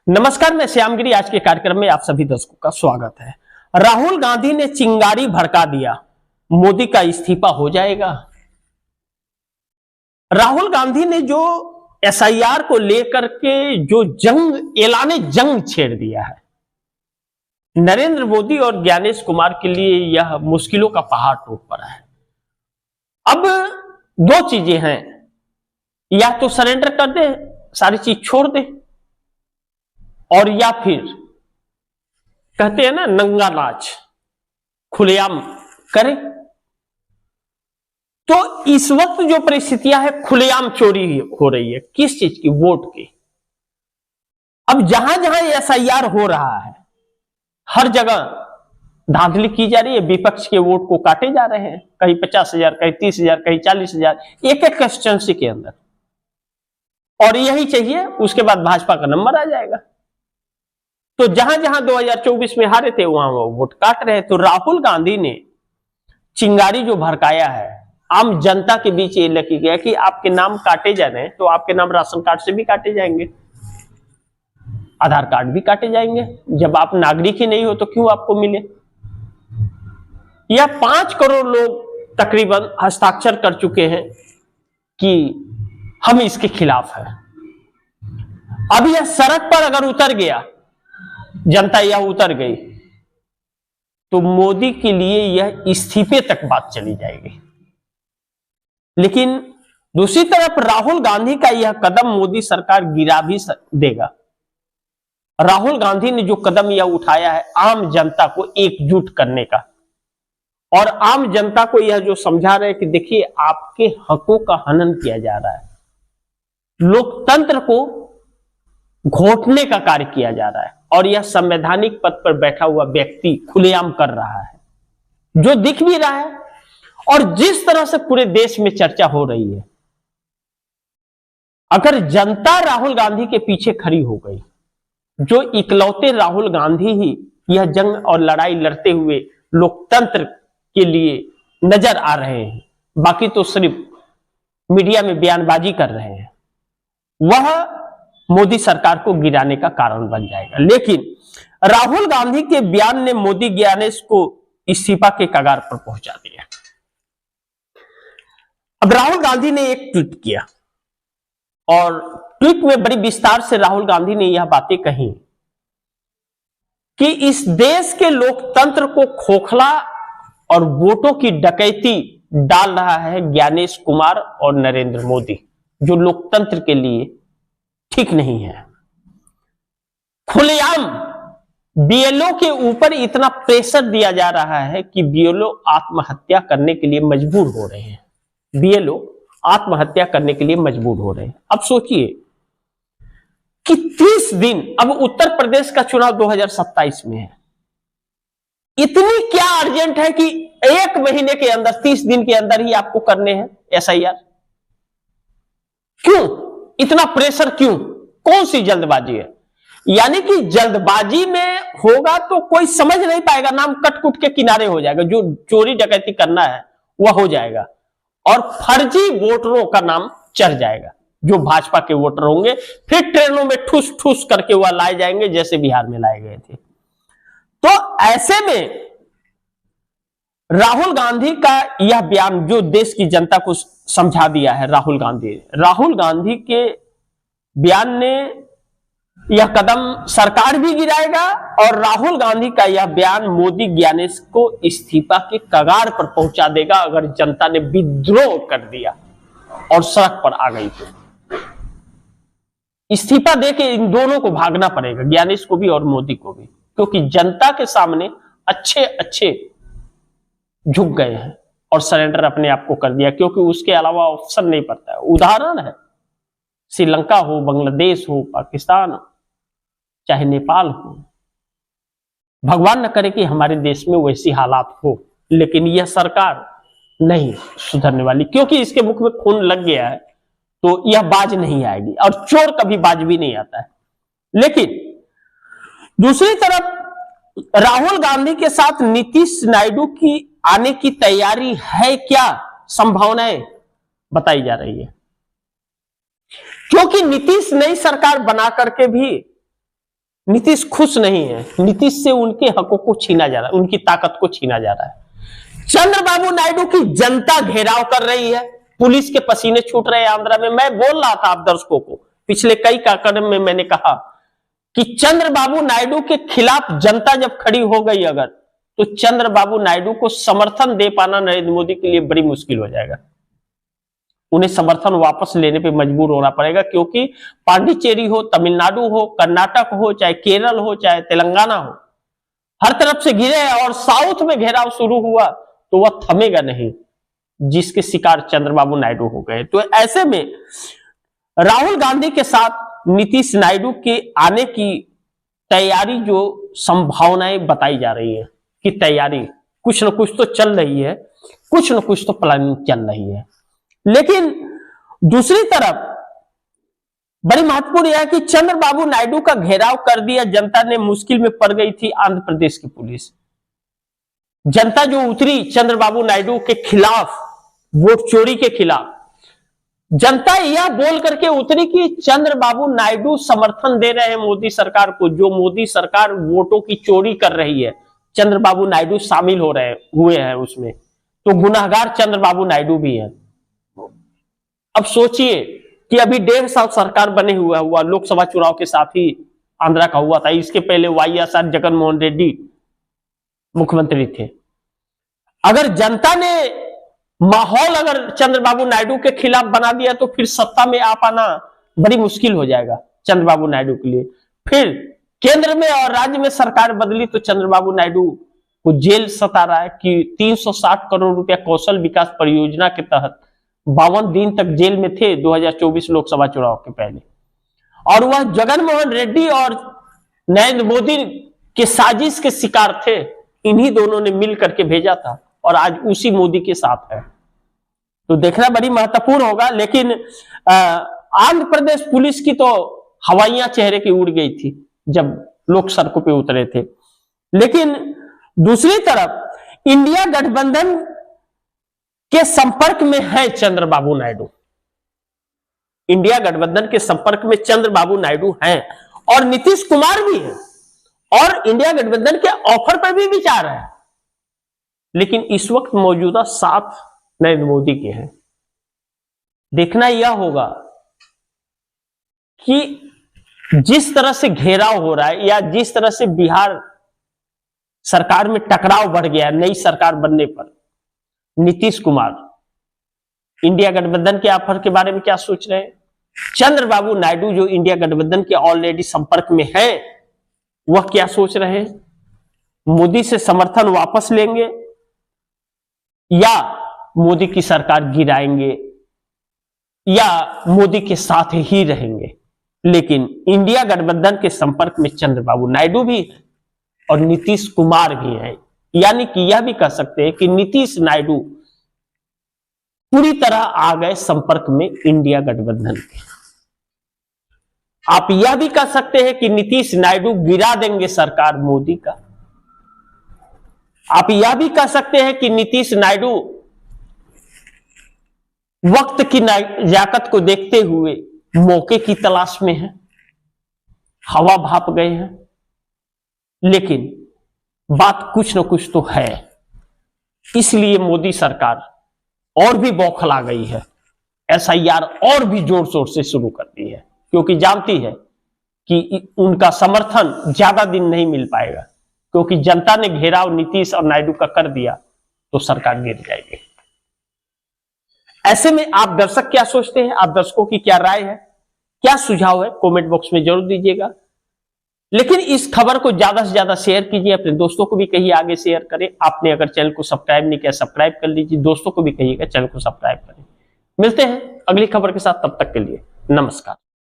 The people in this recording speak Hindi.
नमस्कार, मैं श्यामगिरी। आज के कार्यक्रम में आप सभी दर्शकों का स्वागत है। राहुल गांधी ने चिंगारी भड़का दिया, मोदी का इस्तीफा हो जाएगा। राहुल गांधी ने जो एसआईआर को लेकर के जो ऐलाने जंग छेड़ दिया है, नरेंद्र मोदी और ज्ञानेश कुमार के लिए यह मुश्किलों का पहाड़ टूट पड़ा है। अब दो चीजें हैं, या तो सरेंडर कर दे, सारी चीज छोड़ दे, और या फिर कहते हैं ना नंगा नाच खुलेआम करें। तो इस वक्त जो परिस्थितियां है, खुलेआम चोरी हो रही है। किस चीज की? वोट की। अब जहां जहां एसआईआर हो रहा है, हर जगह धांधली की जा रही है। विपक्ष के वोट को काटे जा रहे हैं, कहीं 50,000, कहीं 30,000, कहीं 40,000, एक एक कंस्टिट्यूंसी के अंदर। और यही चाहिए, उसके बाद भाजपा का नंबर आ जाएगा। तो जहां जहां 2024 में हारे थे, वहां वो वोट काट रहे। तो राहुल गांधी ने चिंगारी जो भड़काया है, आम जनता के बीच ये लेके गया कि आपके नाम काटे जा रहे हैं, तो आपके नाम राशन कार्ड से भी काटे जाएंगे, आधार कार्ड भी काटे जाएंगे। जब आप नागरिक ही नहीं हो तो क्यों आपको मिले? या 5 करोड़ लोग तकरीबन हस्ताक्षर कर चुके हैं कि हम इसके खिलाफ हैं। अब यह सड़क पर अगर उतर गया, जनता यह उतर गई, तो मोदी के लिए यह इस्तीफे तक बात चली जाएगी। लेकिन दूसरी तरफ राहुल गांधी का यह कदम मोदी सरकार गिरा भी देगा। राहुल गांधी ने जो कदम यह उठाया है आम जनता को एकजुट करने का, और आम जनता को यह जो समझा रहे हैं कि देखिए आपके हकों का हनन किया जा रहा है, लोकतंत्र को घोटने का कार्य किया जा रहा है, और यह संवैधानिक पद पर बैठा हुआ व्यक्ति खुलेआम कर रहा है, जो दिख भी रहा है। और जिस तरह से पूरे देश में चर्चा हो रही है, अगर जनता राहुल गांधी के पीछे खड़ी हो गई, जो इकलौते राहुल गांधी ही यह जंग और लड़ाई लड़ते हुए लोकतंत्र के लिए नजर आ रहे हैं, बाकी तो सिर्फ मीडिया में बयानबाजी कर रहे हैं, वह मोदी सरकार को गिराने का कारण बन जाएगा। लेकिन राहुल गांधी के बयान ने मोदी ज्ञानेश को इस्तीफा के कगार पर पहुंचा दिया। अब राहुल गांधी ने एक ट्वीट किया, और ट्वीट में बड़ी विस्तार से राहुल गांधी ने यह बातें कही कि इस देश के लोकतंत्र को खोखला और वोटों की डकैती डाल रहा है ज्ञानेश कुमार और नरेंद्र मोदी, जो लोकतंत्र के लिए ठीक नहीं है। खुलेआम बीएलओ के ऊपर इतना प्रेशर दिया जा रहा है कि बीएलओ आत्महत्या करने के लिए मजबूर हो रहे हैं। बीएलओ आत्महत्या करने के लिए मजबूर हो रहे हैं। अब सोचिए कि 30 दिन, अब उत्तर प्रदेश का चुनाव 2027 में है, इतनी क्या अर्जेंट है कि 1 महीने के अंदर, 30 दिन के अंदर ही आपको करने हैं एसआईआर? क्यों इतना प्रेशर? क्यों? कौन सी जल्दबाजी है? यानी कि जल्दबाजी में होगा तो कोई समझ नहीं पाएगा, नाम कट कुट के किनारे हो जाएगा, जो चोरी डकैती करना है वह हो जाएगा, और फर्जी वोटरों का नाम चढ़ जाएगा। जो भाजपा के वोटर होंगे फिर ट्रेनों में ठूस ठूस करके वह लाए जाएंगे, जैसे बिहार में लाए गए थे। तो ऐसे में राहुल गांधी का यह बयान जो देश की जनता को समझा दिया है, राहुल गांधी के बयान ने यह कदम सरकार भी गिराएगा, और राहुल गांधी का यह बयान मोदी ज्ञानेश को इस्तीफा के कगार पर पहुंचा देगा। अगर जनता ने विद्रोह कर दिया और सड़क पर आ गई तो इस्तीफा देके इन दोनों को भागना पड़ेगा, ज्ञानेश को भी और मोदी को भी, क्योंकि जनता के सामने अच्छे अच्छे झुक गए हैं और सरेंडर अपने आप को कर दिया, क्योंकि उसके अलावा ऑप्शन नहीं पड़ता है। उदाहरण है, श्रीलंका हो, बांग्लादेश हो, पाकिस्तान हो, चाहे नेपाल हो, भगवान न करे कि हमारे देश में वैसी हालात हो, लेकिन यह सरकार नहीं सुधरने वाली, क्योंकि इसके मुख में खून लग गया है, तो यह बाज नहीं आएगी, और चोर कभी बाज भी नहीं आता है। लेकिन दूसरी तरफ राहुल गांधी के साथ नीतीश नायडू की आने की तैयारी है क्या? संभावनाएं बताई जा रही है, क्योंकि नीतीश नई सरकार बना करके भी नीतीश खुश नहीं है, नीतीश से उनके हकों को छीना जा रहा है, उनकी ताकत को छीना जा रहा है। चंद्रबाबू नायडू की जनता घेराव कर रही है, पुलिस के पसीने छूट रहे हैं आंध्रा में। मैं बोल रहा था आप दर्शकों को, पिछले कई कार्यक्रम में मैंने कहा कि चंद्रबाबू नायडू के खिलाफ जनता जब खड़ी हो गई अगर, तो चंद्रबाबू नायडू को समर्थन दे पाना नरेंद्र मोदी के लिए बड़ी मुश्किल हो जाएगा। उन्हें समर्थन वापस लेने पे मजबूर होना पड़ेगा, क्योंकि पांडिचेरी हो, तमिलनाडु हो, कर्नाटक हो, चाहे केरल हो, चाहे तेलंगाना हो, हर तरफ से घिरे हैं और साउथ में घेराव शुरू हुआ तो वह थमेगा नहीं, जिसके शिकार चंद्रबाबू नायडू हो गए। तो ऐसे में राहुल गांधी के साथ नीतीश नायडू के आने की तैयारी, जो संभावनाएं बताई जा रही है कि तैयारी कुछ न कुछ तो चल रही है, कुछ न कुछ तो प्लानिंग चल रही है। लेकिन दूसरी तरफ बड़ी महत्वपूर्ण यह है कि चंद्रबाबू नायडू का घेराव कर दिया, जनता ने मुश्किल में पड़ गई थी आंध्र प्रदेश की पुलिस। जनता जो उतरी चंद्रबाबू नायडू के खिलाफ, वोट चोरी के खिलाफ, जनता यह बोल करके उतरी कि चंद्रबाबू नायडू समर्थन दे रहे हैं मोदी सरकार को, जो मोदी सरकार वोटों की चोरी कर रही है, चंद्रबाबू नायडू शामिल हुए हैं उसमें, तो गुनाहगार चंद्रबाबू नायडू भी है। अब सोचिए कि अभी 1.5 साल सरकार बने हुआ लोकसभा चुनाव के साथ ही आंध्रा का हुआ था, इसके पहले वाईएसआर जगन मोहन रेड्डी मुख्यमंत्री थे। अगर जनता ने माहौल अगर चंद्रबाबू नायडू के खिलाफ बना दिया तो फिर सत्ता में आ पाना बड़ी मुश्किल हो जाएगा चंद्रबाबू नायडू के लिए। फिर केंद्र में और राज्य में सरकार बदली तो चंद्रबाबू नायडू को जेल सता रहा है कि 360 करोड़ रुपया कौशल विकास परियोजना के तहत 52 दिन तक जेल में थे 2024 लोकसभा चुनाव के पहले, और वह जगन मोहन रेड्डी और नरेंद्र मोदी के साजिश के शिकार थे। इन्हीं दोनों ने मिल करके भेजा था और आज उसी मोदी के साथ है। तो देखना बड़ी महत्वपूर्ण होगा। लेकिन आंध्र प्रदेश पुलिस की तो हवाइयां चेहरे की उड़ गई थी जब लोग सड़कों पे उतरे थे। लेकिन दूसरी तरफ इंडिया गठबंधन के संपर्क में है चंद्रबाबू नायडू, इंडिया गठबंधन के संपर्क में चंद्रबाबू नायडू हैं और नीतीश कुमार भी हैं, और इंडिया गठबंधन के ऑफर पर भी विचार है। लेकिन इस वक्त मौजूदा साथ नरेंद्र मोदी के हैं। देखना यह होगा कि जिस तरह से घेराव हो रहा है या जिस तरह से बिहार सरकार में टकराव बढ़ गया है नई सरकार बनने पर, नीतीश कुमार इंडिया गठबंधन के ऑफर के बारे में क्या सोच रहे हैं, चंद्रबाबू नायडू जो इंडिया गठबंधन के ऑलरेडी संपर्क में है वह क्या सोच रहे हैं, मोदी से समर्थन वापस लेंगे या मोदी की सरकार गिराएंगे या मोदी के साथ ही रहेंगे। लेकिन इंडिया गठबंधन के संपर्क में चंद्रबाबू नायडू भी है और नीतीश कुमार भी है, यानी कि यह भी कह सकते हैं कि नीतीश नायडू पूरी तरह आ गए संपर्क में इंडिया गठबंधन के। आप यह भी कह सकते हैं कि नीतीश नायडू गिरा देंगे सरकार मोदी का। आप यह भी कह सकते हैं कि नीतीश नायडू वक्त की नजाकत को देखते हुए मौके की तलाश में है, हवा भाप गए हैं। लेकिन बात कुछ न कुछ तो है, इसलिए मोदी सरकार और भी बौखला गई है, एसआईआर और भी जोर शोर से शुरू कर दी है, क्योंकि जानती है कि उनका समर्थन ज्यादा दिन नहीं मिल पाएगा, क्योंकि जनता ने घेराव नीतीश और नायडू का कर दिया तो सरकार गिर जाएगी। ऐसे में आप दर्शक क्या सोचते हैं, आप दर्शकों की क्या राय है, क्या सुझाव है, कमेंट बॉक्स में जरूर दीजिएगा। लेकिन इस खबर को ज्यादा से ज्यादा शेयर कीजिए, अपने दोस्तों को भी कहिए आगे शेयर करें। आपने अगर चैनल को सब्सक्राइब नहीं किया सब्सक्राइब कर लीजिए, दोस्तों को भी कहिएगा चैनल को सब्सक्राइब करें। मिलते हैं अगली खबर के साथ, तब तक के लिए नमस्कार।